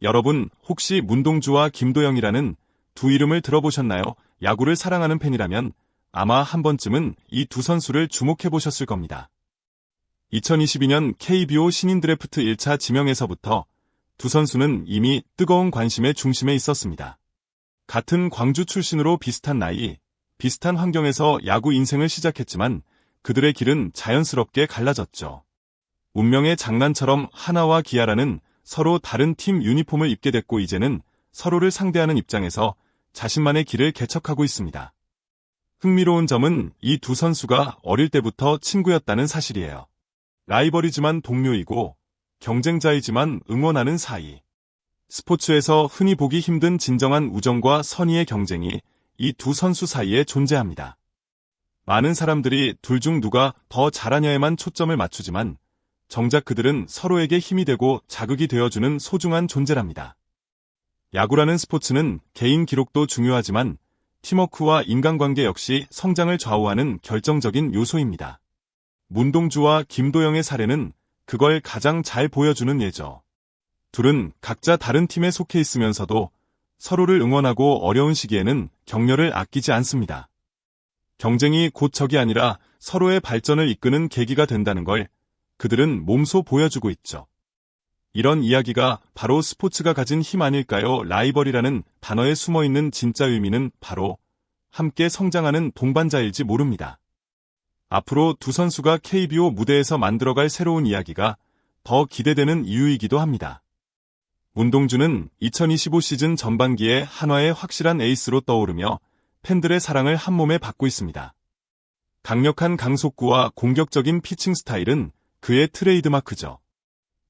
여러분, 혹시 문동주와 김도영이라는 두 이름을 들어보셨나요? 야구를 사랑하는 팬이라면 아마 한 번쯤은 이 두 선수를 주목해 보셨을 겁니다. 2022년 KBO 신인 드래프트 1차 지명에서부터 두 선수는 이미 뜨거운 관심의 중심에 있었습니다. 같은 광주 출신으로 비슷한 나이, 비슷한 환경에서 야구 인생을 시작했지만 그들의 길은 자연스럽게 갈라졌죠. 운명의 장난처럼 하나와 기아라는 서로 다른 팀 유니폼을 입게 됐고 이제는 서로를 상대하는 입장에서 자신만의 길을 개척하고 있습니다. 흥미로운 점은 이 두 선수가 어릴 때부터 친구였다는 사실이에요. 라이벌이지만 동료이고 경쟁자이지만 응원하는 사이. 스포츠에서 흔히 보기 힘든 진정한 우정과 선의의 경쟁이 이 두 선수 사이에 존재합니다. 많은 사람들이 둘 중 누가 더 잘하냐에만 초점을 맞추지만 정작 그들은 서로에게 힘이 되고 자극이 되어주는 소중한 존재랍니다. 야구라는 스포츠는 개인 기록도 중요하지만 팀워크와 인간관계 역시 성장을 좌우하는 결정적인 요소입니다. 문동주와 김도영의 사례는 그걸 가장 잘 보여주는 예죠. 둘은 각자 다른 팀에 속해 있으면서도 서로를 응원하고 어려운 시기에는 격려를 아끼지 않습니다. 경쟁이 곧 적이 아니라 서로의 발전을 이끄는 계기가 된다는 걸 그들은 몸소 보여주고 있죠. 이런 이야기가 바로 스포츠가 가진 힘 아닐까요? 라이벌이라는 단어에 숨어있는 진짜 의미는 바로 함께 성장하는 동반자일지 모릅니다. 앞으로 두 선수가 KBO 무대에서 만들어갈 새로운 이야기가 더 기대되는 이유이기도 합니다. 문동주는 2025 시즌 전반기에 한화의 확실한 에이스로 떠오르며 팬들의 사랑을 한몸에 받고 있습니다. 강력한 강속구와 공격적인 피칭 스타일은 그의 트레이드마크죠.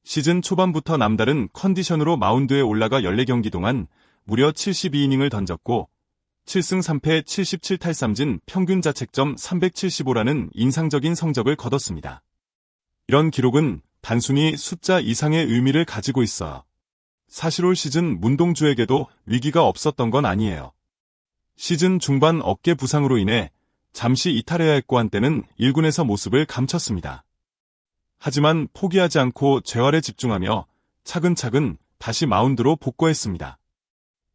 시즌 초반부터 남다른 컨디션으로 마운드에 올라가 14경기 동안 무려 72이닝을 던졌고 7승 3패 77탈삼진 평균 자책점 375라는 인상적인 성적을 거뒀습니다. 이런 기록은 단순히 숫자 이상의 의미를 가지고 있어요. 사실 올 시즌 문동주에게도 위기가 없었던 건 아니에요. 시즌 중반 어깨 부상으로 인해 잠시 이탈해야 했고 한때는 1군에서 모습을 감췄습니다. 하지만 포기하지 않고 재활에 집중하며 차근차근 다시 마운드로 복귀했습니다.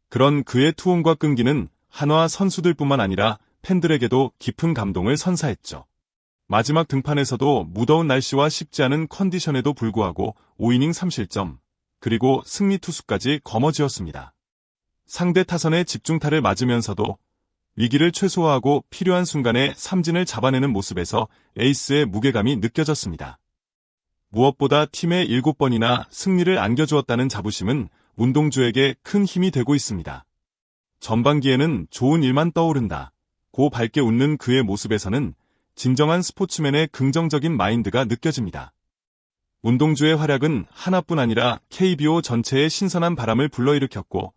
그런 그의 투혼과 끈기는 한화 선수들뿐만 아니라 팬들에게도 깊은 감동을 선사했죠. 마지막 등판에서도 무더운 날씨와 쉽지 않은 컨디션에도 불구하고 5이닝 3실점, 그리고 승리 투수까지 거머쥐었습니다. 상대 타선의 집중타를 맞으면서도 위기를 최소화하고 필요한 순간에 삼진을 잡아내는 모습에서 에이스의 무게감이 느껴졌습니다. 무엇보다 팀에 7번이나 승리를 안겨주었다는 자부심은 문동주에게 큰 힘이 되고 있습니다. 전반기에는 좋은 일만 떠오른다 고 밝게 웃는 그의 모습에서는 진정한 스포츠맨의 긍정적인 마인드가 느껴집니다. 문동주의 활약은 하나뿐 아니라 KBO 전체에 신선한 바람을 불러일으켰고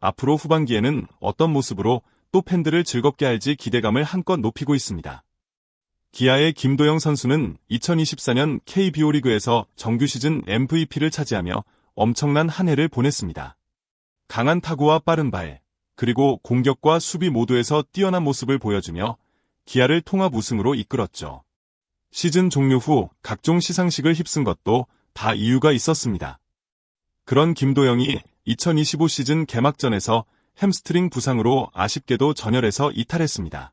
앞으로 후반기에는 어떤 모습으로 또 팬들을 즐겁게 할지 기대감을 한껏 높이고 있습니다. 기아의 김도영 선수는 2024년 KBO 리그에서 정규 시즌 MVP를 차지하며 엄청난 한 해를 보냈습니다. 강한 타구와 빠른 발, 그리고 공격과 수비 모두에서 뛰어난 모습을 보여주며 기아를 통합 우승으로 이끌었죠. 시즌 종료 후 각종 시상식을 휩쓴 것도 다 이유가 있었습니다. 그런 김도영이 2025 시즌 개막전에서 햄스트링 부상으로 아쉽게도 전열에서 이탈했습니다.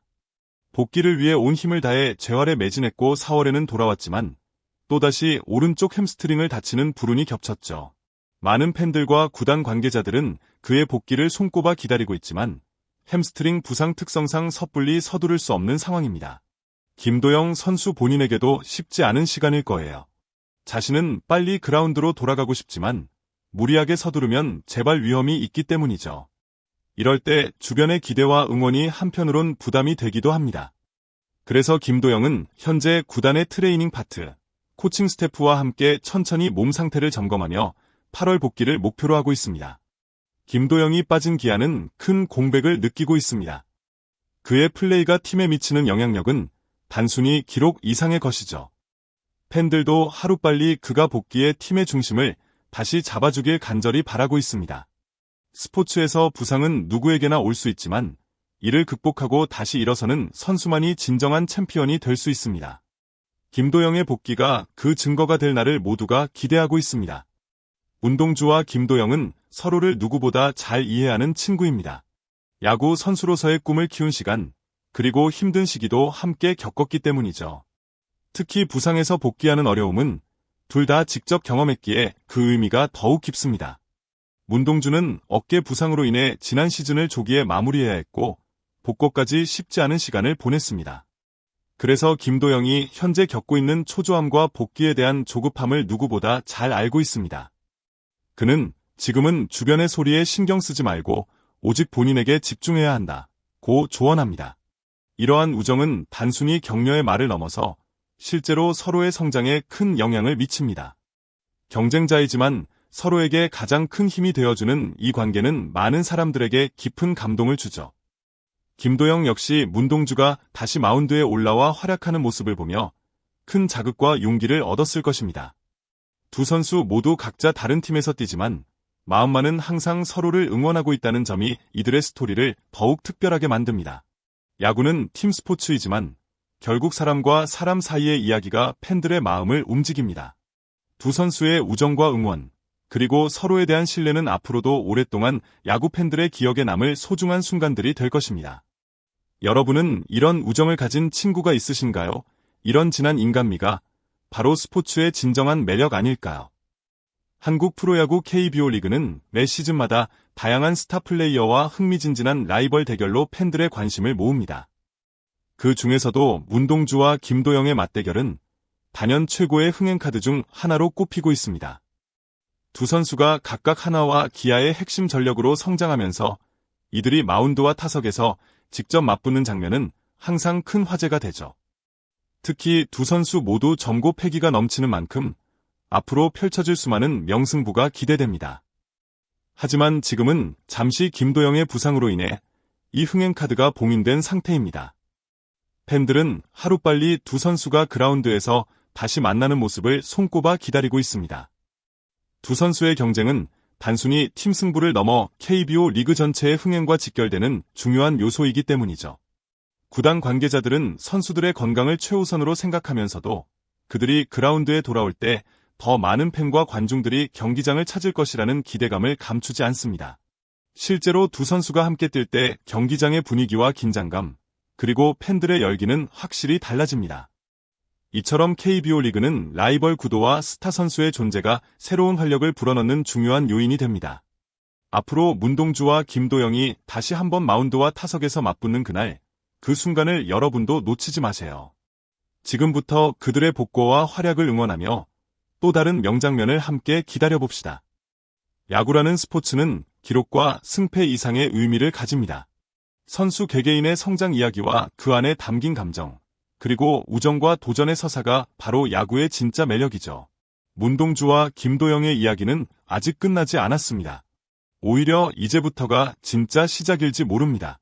복귀를 위해 온 힘을 다해 재활에 매진했고 4월에는 돌아왔지만 또다시 오른쪽 햄스트링을 다치는 불운이 겹쳤죠. 많은 팬들과 구단 관계자들은 그의 복귀를 손꼽아 기다리고 있지만 햄스트링 부상 특성상 섣불리 서두를 수 없는 상황입니다. 김도영 선수 본인에게도 쉽지 않은 시간일 거예요. 자신은 빨리 그라운드로 돌아가고 싶지만 무리하게 서두르면 재발 위험이 있기 때문이죠. 이럴 때 주변의 기대와 응원이 한편으론 부담이 되기도 합니다. 그래서 김도영은 현재 구단의 트레이닝 파트, 코칭 스태프와 함께 천천히 몸 상태를 점검하며 8월 복귀를 목표로 하고 있습니다. 김도영이 빠진 기아는 큰 공백을 느끼고 있습니다. 그의 플레이가 팀에 미치는 영향력은 단순히 기록 이상의 것이죠. 팬들도 하루빨리 그가 복귀해 팀의 중심을 다시 잡아주길 간절히 바라고 있습니다. 스포츠에서 부상은 누구에게나 올 수 있지만 이를 극복하고 다시 일어서는 선수만이 진정한 챔피언이 될 수 있습니다. 김도영의 복귀가 그 증거가 될 날을 모두가 기대하고 있습니다. 문동주와 김도영은 서로를 누구보다 잘 이해하는 친구입니다. 야구 선수로서의 꿈을 키운 시간, 그리고 힘든 시기도 함께 겪었기 때문이죠. 특히 부상에서 복귀하는 어려움은 둘 다 직접 경험했기에 그 의미가 더욱 깊습니다. 문동주는 어깨 부상으로 인해 지난 시즌을 조기에 마무리해야 했고 복귀까지 쉽지 않은 시간을 보냈습니다. 그래서 김도영이 현재 겪고 있는 초조함과 복귀에 대한 조급함을 누구보다 잘 알고 있습니다. 그는 지금은 주변의 소리에 신경 쓰지 말고 오직 본인에게 집중해야 한다고 조언합니다. 이러한 우정은 단순히 격려의 말을 넘어서 실제로 서로의 성장에 큰 영향을 미칩니다. 경쟁자이지만 서로에게 가장 큰 힘이 되어주는 이 관계는 많은 사람들에게 깊은 감동을 주죠. 김도영 역시 문동주가 다시 마운드에 올라와 활약하는 모습을 보며 큰 자극과 용기를 얻었을 것입니다. 두 선수 모두 각자 다른 팀에서 뛰지만 마음만은 항상 서로를 응원하고 있다는 점이 이들의 스토리를 더욱 특별하게 만듭니다. 야구는 팀 스포츠이지만 결국 사람과 사람 사이의 이야기가 팬들의 마음을 움직입니다. 두 선수의 우정과 응원, 그리고 서로에 대한 신뢰는 앞으로도 오랫동안 야구 팬들의 기억에 남을 소중한 순간들이 될 것입니다. 여러분은 이런 우정을 가진 친구가 있으신가요? 이런 진한 인간미가 바로 스포츠의 진정한 매력 아닐까요? 한국 프로야구 KBO 리그는 매 시즌마다 다양한 스타 플레이어와 흥미진진한 라이벌 대결로 팬들의 관심을 모읍니다. 그 중에서도 문동주와 김도영의 맞대결은 단연 최고의 흥행카드 중 하나로 꼽히고 있습니다. 두 선수가 각각 하나와 기아의 핵심 전력으로 성장하면서 이들이 마운드와 타석에서 직접 맞붙는 장면은 항상 큰 화제가 되죠. 특히 두 선수 모두 점고 패기가 넘치는 만큼 앞으로 펼쳐질 수많은 명승부가 기대됩니다. 하지만 지금은 잠시 김도영의 부상으로 인해 이 흥행카드가 봉인된 상태입니다. 팬들은 하루빨리 두 선수가 그라운드에서 다시 만나는 모습을 손꼽아 기다리고 있습니다. 두 선수의 경쟁은 단순히 팀 승부를 넘어 KBO 리그 전체의 흥행과 직결되는 중요한 요소이기 때문이죠. 구단 관계자들은 선수들의 건강을 최우선으로 생각하면서도 그들이 그라운드에 돌아올 때 더 많은 팬과 관중들이 경기장을 찾을 것이라는 기대감을 감추지 않습니다. 실제로 두 선수가 함께 뛸 때 경기장의 분위기와 긴장감, 그리고 팬들의 열기는 확실히 달라집니다. 이처럼 KBO 리그는 라이벌 구도와 스타 선수의 존재가 새로운 활력을 불어넣는 중요한 요인이 됩니다. 앞으로 문동주와 김도영이 다시 한번 마운드와 타석에서 맞붙는 그날, 그 순간을 여러분도 놓치지 마세요. 지금부터 그들의 복고와 활약을 응원하며 또 다른 명장면을 함께 기다려봅시다. 야구라는 스포츠는 기록과 승패 이상의 의미를 가집니다. 선수 개개인의 성장 이야기와 그 안에 담긴 감정, 그리고 우정과 도전의 서사가 바로 야구의 진짜 매력이죠. 문동주와 김도영의 이야기는 아직 끝나지 않았습니다. 오히려 이제부터가 진짜 시작일지 모릅니다.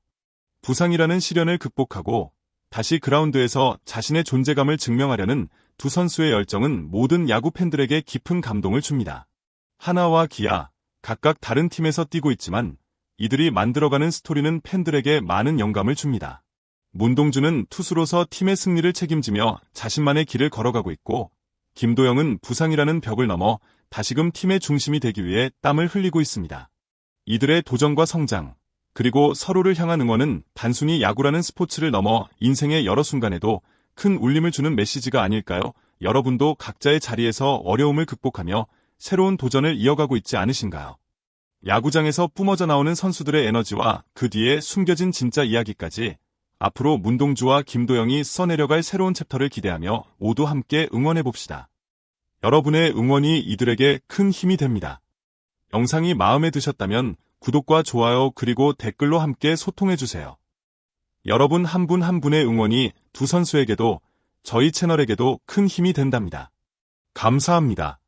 부상이라는 시련을 극복하고 다시 그라운드에서 자신의 존재감을 증명하려는 두 선수의 열정은 모든 야구 팬들에게 깊은 감동을 줍니다. 하나와 기아, 각각 다른 팀에서 뛰고 있지만 이들이 만들어가는 스토리는 팬들에게 많은 영감을 줍니다. 문동주는 투수로서 팀의 승리를 책임지며 자신만의 길을 걸어가고 있고, 김도영은 부상이라는 벽을 넘어 다시금 팀의 중심이 되기 위해 땀을 흘리고 있습니다. 이들의 도전과 성장, 그리고 서로를 향한 응원은 단순히 야구라는 스포츠를 넘어 인생의 여러 순간에도 큰 울림을 주는 메시지가 아닐까요? 여러분도 각자의 자리에서 어려움을 극복하며 새로운 도전을 이어가고 있지 않으신가요? 야구장에서 뿜어져 나오는 선수들의 에너지와 그 뒤에 숨겨진 진짜 이야기까지 앞으로 문동주와 김도영이 써내려갈 새로운 챕터를 기대하며 모두 함께 응원해봅시다. 여러분의 응원이 이들에게 큰 힘이 됩니다. 영상이 마음에 드셨다면 구독과 좋아요 그리고 댓글로 함께 소통해주세요. 여러분 한 분 한 분의 응원이 두 선수에게도 저희 채널에게도 큰 힘이 된답니다. 감사합니다.